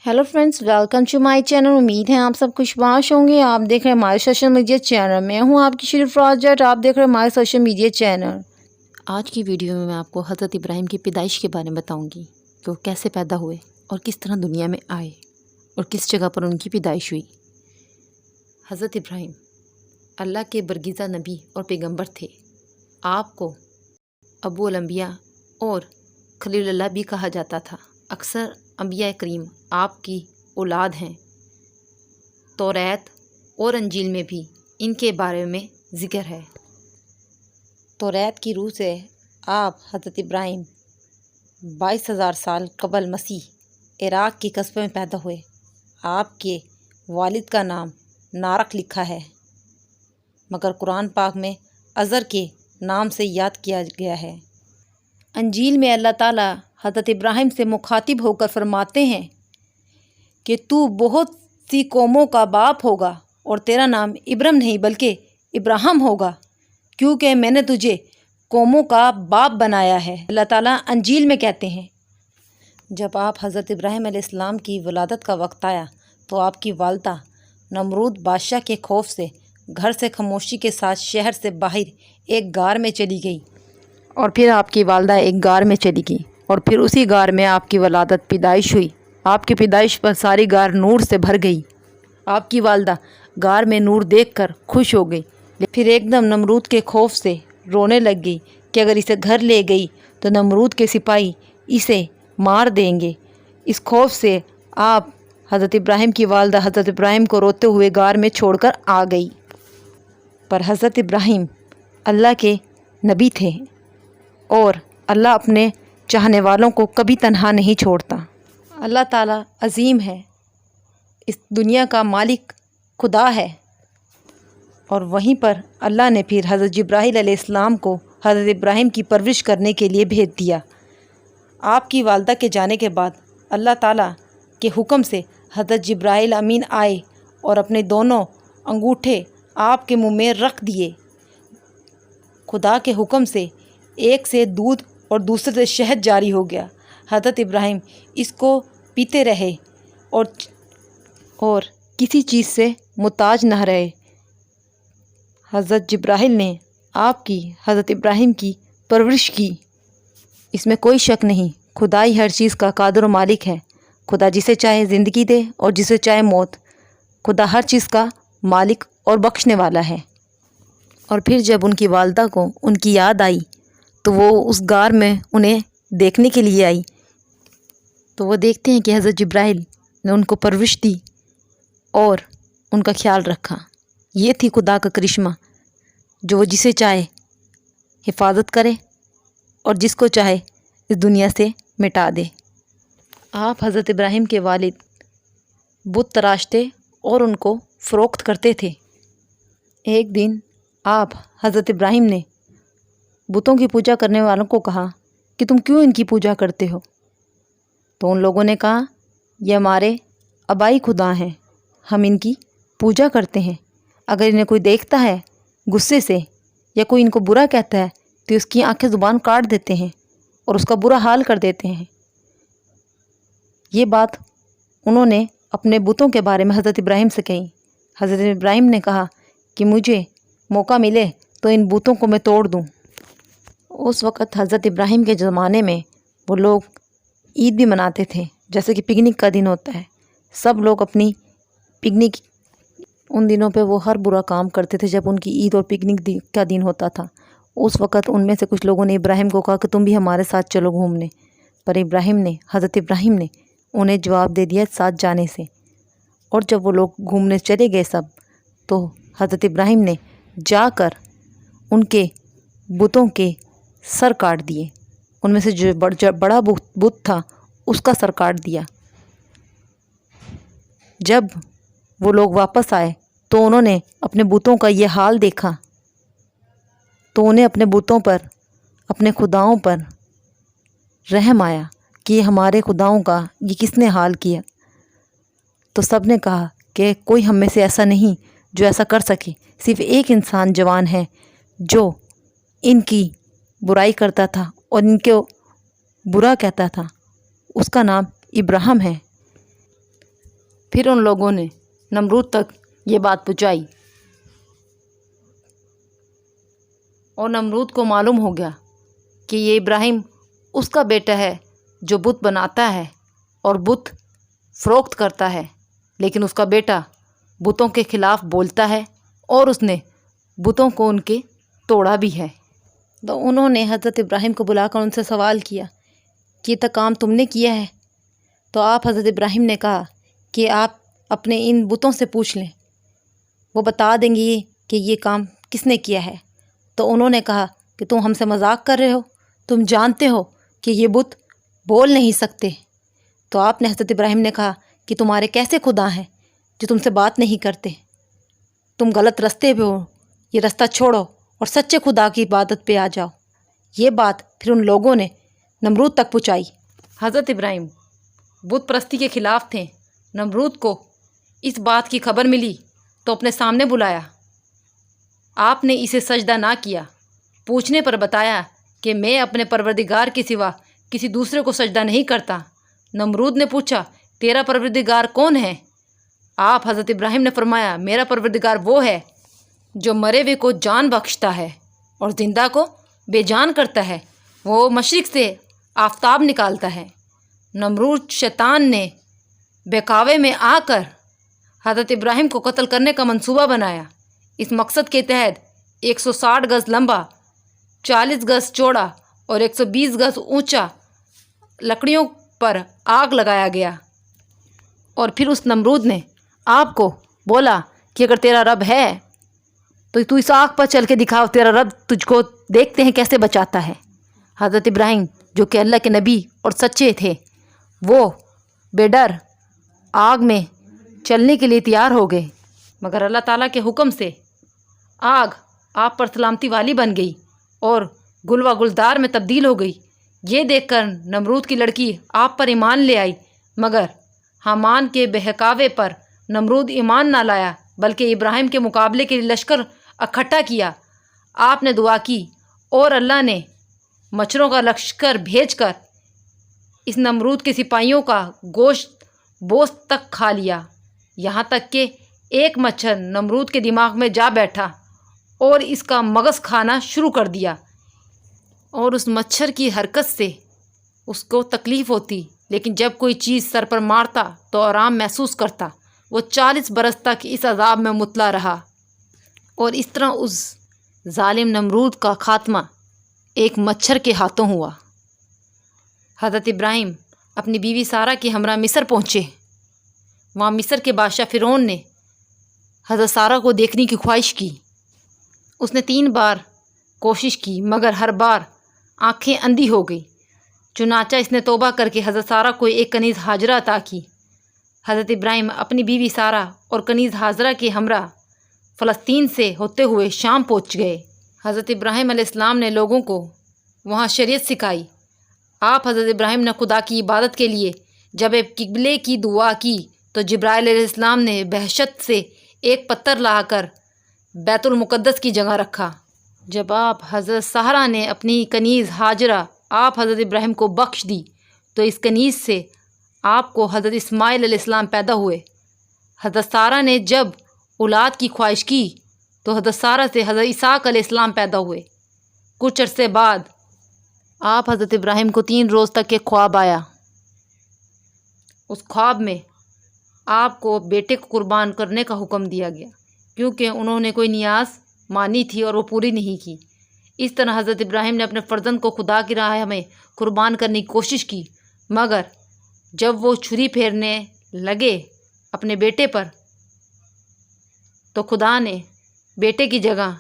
Hello friends, welcome to my channel. उम्मीद है आप सब खुशबाश होंगे। आप देख रहे हैं हमारे सोशल मीडिया चैनल। मैं हूं आपकी शरीफ राजट। आप देख रहे हैं हमारे सोशल मीडिया चैनल। आज की वीडियो में मैं आपको हज़रत इब्राहिम की पैदाइश के बारे में बताऊंगी कि वो कैसे पैदा हुए और किस तरह दुनिया में आए और किस जगह पर उनकी पैदाइश हुई। हज़रत इब्राहिम अल्लाह के बरगीज़ा नबी और पैगम्बर थे। आपको अबू अल अंबिया और खलीलुल्लाह भी कहा जाता था। अक्सर अंबिया करीम आपकी औलाद हैं। तौरात और अंजील में भी इनके बारे में ज़िक्र है। तौरात की रूह से आप हज़रत इब्राहिम 22,000 साल कबल मसीह इराक़ के कस्बे में पैदा हुए। आपके वालिद का नाम नारक लिखा है, मगर कुरान पाक में अज़र के नाम से याद किया गया है। अंजील में अल्लाह ताला हज़रत इब्राहिम से मुखातिब होकर फरमाते हैं कि तू बहुत सी कौमों का बाप होगा और तेरा नाम इब्राहिम नहीं बल्कि इब्राहिम होगा, क्योंकि मैंने तुझे कौमों का बाप बनाया है। अल्लाह ताला अंजील में कहते हैं। जब आप हज़रत इब्राहिम अलैहिस्सलाम की वलादत का वक्त आया तो आपकी वालदा नमरूद बादशाह के खौफ से घर से खामोशी के साथ शहर से बाहर एक गार में चली गई, और फिर आपकी वालदा एक गार में चली गई, और फिर उसी गार में आपकी वलादत पैदाइश हुई। आपकी पैदाइश पर सारी गार नूर से भर गई। आपकी वालदा गार में नूर देखकर खुश हो गई, फिर एकदम नमरूद के खौफ से रोने लग गई कि अगर इसे घर ले गई तो नमरूद के सिपाही इसे मार देंगे। इस खौफ से आप हज़रत इब्राहिम की वालदा हज़रत इब्राहिम को रोते हुए गार में छोड़कर आ गई। पर हज़रत इब्राहिम अल्लाह के नबी थे और अल्लाह अपने चाहने वालों को कभी तन्हा नहीं छोड़ता। अल्लाह ताला अज़ीम है, इस दुनिया का मालिक खुदा है। और वहीं पर अल्लाह ने फिर हज़रत जिब्राईल अलैहिस्सलाम को हज़रत इब्राहिम की परवरिश करने के लिए भेज दिया। आपकी वालदा के जाने के बाद अल्लाह ताला के हुक्म से हज़रत जिब्राईल अमीन आए और अपने दोनों अंगूठे आपके मुंह में रख दिए। खुदा के हुक्म से एक से दूध और दूसरे से शहद जारी हो गया। हज़रत इब्राहिम इसको पीते रहे और किसी चीज़ से मुताज न रहे। हज़रत जिब्राईल ने आपकी हज़रत इब्राहिम की परवरिश की। इसमें कोई शक नहीं, खुदा ही हर चीज़ का कादिर और मालिक है। खुदा जिसे चाहे ज़िंदगी दे और जिसे चाहे मौत। खुदा हर चीज़ का मालिक और बख्शने वाला है। और फिर जब उनकी वालदा को उनकी याद आई तो वो उस गार में उन्हें देखने के लिए आई, तो वो देखते हैं कि हज़रत जिब्राईल ने उनको परवरिश दी और उनका ख्याल रखा। ये थी खुदा का करिश्मा, जो वो जिसे चाहे हिफाजत करे और जिसको चाहे इस दुनिया से मिटा दे। आप हज़रत इब्राहिम के वालिद बुत तराशते और उनको फ़रोख्त करते थे। एक दिन आप हज़रत इब्राहिम ने बुतों की पूजा करने वालों को कहा कि तुम क्यों इनकी पूजा करते हो? तो उन लोगों ने कहा, ये हमारे आबाई खुदा हैं, हम इनकी पूजा करते हैं। अगर इन्हें कोई देखता है गुस्से से या कोई इनको बुरा कहता है तो उसकी आंखें ज़ुबान काट देते हैं और उसका बुरा हाल कर देते हैं। ये बात उन्होंने अपने बुतों के बारे में हज़रत इब्राहिम से कही। हज़रत इब्राहिम ने कहा कि मुझे मौका मिले तो इन बुतों को मैं तोड़ दूँ। उस वक़्त हज़रत इब्राहिम के ज़माने में वो लोग ईद भी मनाते थे, जैसे कि पिकनिक का दिन होता है। सब लोग अपनी पिकनिक उन दिनों पे वो हर बुरा काम करते थे जब उनकी ईद और पिकनिक का दिन होता था। उस वक़्त उनमें से कुछ लोगों ने इब्राहिम को कहा कि तुम भी हमारे साथ चलो घूमने, पर हज़रत इब्राहिम ने उन्हें जवाब दे दिया साथ जाने से। और जब वो लोग घूमने चले गए सब, तो हज़रत इब्राहिम ने जाकर उनके बुतों के सर काट दिए। उनमें से जो बड़ा बुत था उसका सर काट दिया। जब वो लोग वापस आए तो उन्होंने अपने बुतों का ये हाल देखा, तो उन्हें अपने बुतों पर, अपने खुदाओं पर रहम आया कि हमारे खुदाओं का ये किसने हाल किया। तो सब ने कहा कि कोई हम में से ऐसा नहीं जो ऐसा कर सके। सिर्फ़ एक इंसान जवान है जो इनकी बुराई करता था और इनको बुरा कहता था, उसका नाम इब्राहिम है। फिर उन लोगों ने नमरूद तक ये बात पहुँचाई और नमरूद को मालूम हो गया कि ये इब्राहिम उसका बेटा है जो बुत बनाता है और बुत फ़रोख्त करता है, लेकिन उसका बेटा बुतों के ख़िलाफ़ बोलता है और उसने बुतों को उनके तोड़ा भी है। तो उन्होंने हज़रत इब्राहिम को बुलाकर उनसे सवाल किया कि ये काम तुमने किया है? तो आप हज़रत इब्राहिम ने कहा कि आप अपने इन बुतों से पूछ लें, वो बता देंगे कि ये काम किसने किया है। तो उन्होंने कहा कि तुम हमसे मजाक कर रहे हो, तुम जानते हो कि ये बुत बोल नहीं सकते। तो आपने हज़रत इब्राहिम ने कहा कि तुम्हारे कैसे खुदा हैं जो तुमसे बात नहीं करते, तुम गलत रास्ते पे हो, ये रास्ता छोड़ो और सच्चे खुदा की इबादत पे आ जाओ। ये बात फिर उन लोगों ने नमरूद तक पहुँचाई। हज़रत इब्राहिम बुत परस्ती के ख़िलाफ़ थे। नमरूद को इस बात की खबर मिली तो अपने सामने बुलाया। आपने इसे सजदा ना किया। पूछने पर बताया कि मैं अपने परवरदिगार के सिवा किसी दूसरे को सजदा नहीं करता। नमरूद ने पूछा, तेरा परवरदिगार कौन है? आप हज़रत इब्राहिम ने फरमाया, मेरा परवरदिगार वो है जो मरे हुए को जान बख्शता है और ज़िंदा को बेजान करता है। वो मशरिक़ से आफ़ताब निकालता है। नमरूद शैतान ने बहकावे में आकर हज़रत इब्राहिम को कत्ल करने का मंसूबा बनाया। इस मकसद के तहत 160 गज़ लंबा, 40 गज़ चौड़ा और 120 गज़ ऊंचा लकड़ियों पर आग लगाया गया। और फिर उस नमरूद ने आपको बोला कि अगर तेरा रब है तो तू इस आग पर चल के दिखाओ, तेरा रब तुझको देखते हैं कैसे बचाता है। हज़रत इब्राहिम जो कि अल्लाह के नबी और सच्चे थे, वो बेडर आग में चलने के लिए तैयार हो गए, मगर अल्लाह ताला के हुक्म से आग आप पर सलामती वाली बन गई और गुलवा गुलदार में तब्दील हो गई। ये देखकर नमरूद की लड़की आप पर ईमान ले आई, मगर हामान के बहकावे पर नमरूद ईमान ना लाया, बल्कि इब्राहिम के मुकाबले के लिए लश्कर इकट्ठा किया। आपने दुआ की और अल्लाह ने मच्छरों का लश्कर भेजकर इस नमरूद के सिपाहियों का गोश्त बोस्त तक खा लिया। यहाँ तक कि एक मच्छर नमरूद के दिमाग में जा बैठा और इसका मगज़ खाना शुरू कर दिया। और उस मच्छर की हरकत से उसको तकलीफ़ होती, लेकिन जब कोई चीज़ सर पर मारता तो आराम महसूस करता। वो 40 बरस तक इस अज़ाब में मुतला रहा। और इस तरह उस जालिम नमरूद का खात्मा एक मच्छर के हाथों हुआ। हज़रत इब्राहिम अपनी बीवी सारा के हमरा मिस्र पहुँचे। वहाँ मिस्र के बादशाह फ़िरौन ने हज़रत सारा को देखने की ख्वाहिश की। उसने 3 बार कोशिश की, मगर हर बार आँखें अंधी हो गई। चुनाचा इसने तौबा करके हज़रत सारा को एक कनीज़ हाजरा अता की। हज़रत इब्राहिम अपनी बीवी सारा और कनीज़ हाजरा के हमरा फ़लस्तीन से होते हुए शाम पहुँच गए। हज़रत इब्राहिम अलैहिस्सलाम ने लोगों को वहाँ शरीयत सिखाई। आप हज़रत इब्राहिम ने खुदा की इबादत के लिए जब एक किबले की दुआ की तो जिब्राइल अलैहिस्सलाम ने बहशत से एक पत्थर लाकर बैतुल मुक़द्दस की जगह रखा। जब आप हज़रत सहरा ने अपनी कनीज़ हाजरा आप हज़रत इब्राहिम को बख्श दी तो इस कनीज़ से आपको हज़रत इस्माइल अलैहिस्सलाम पैदा हुए। हज़रत सारा ने जब औलाद की ख्वाहिश की तो हज़रत सारा से हज़रत इसाक अलैहिस्सलाम पैदा हुए। कुछ अरसे बाद आप हज़रत इब्राहिम को 3 रोज़ तक एक ख्वाब आया। उस ख्वाब में आपको बेटे को कुर्बान करने का हुक्म दिया गया, क्योंकि उन्होंने कोई नियाज़ मानी थी और वो पूरी नहीं की। इस तरह हज़रत इब्राहिम ने अपने फ़र्जंद को खुदा की राह में कुर्बान करने की कोशिश की, मगर जब वो छुरी फेरने लगे अपने बेटे पर तो खुदा ने बेटे की जगह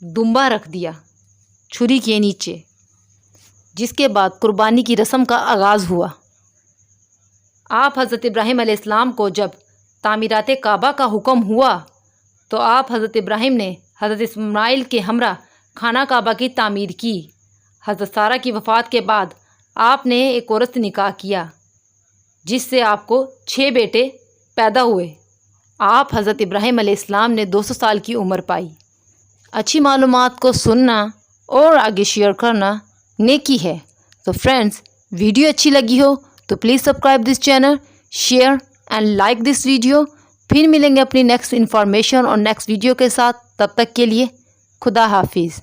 दुम्बा रख दिया छुरी के नीचे, जिसके बाद कुर्बानी की रस्म का आगाज़ हुआ। आप हज़रत इब्राहिम अलैहिस्सलाम को जब तामीरात काबा का हुक्म हुआ तो आप हज़रत इब्राहिम ने हज़रत इस्माइल के हमरा खाना काबा की तामीर की। हज़रत सारा की वफ़ात के बाद आपने एक औरत से निकाह किया, जिससे आपको 6 बेटे पैदा हुए। आप हज़रत इब्राहिम अलैहिस्सलाम ने 200 साल की उम्र पाई। अच्छी मालूमात को सुनना और आगे शेयर करना नेकी है। तो फ्रेंड्स, वीडियो अच्छी लगी हो तो please subscribe this channel, share and like this video. फिर मिलेंगे अपनी नेक्स्ट इन्फॉर्मेशन और नेक्स्ट वीडियो के साथ। तब तक के लिए खुदा हाफिज़।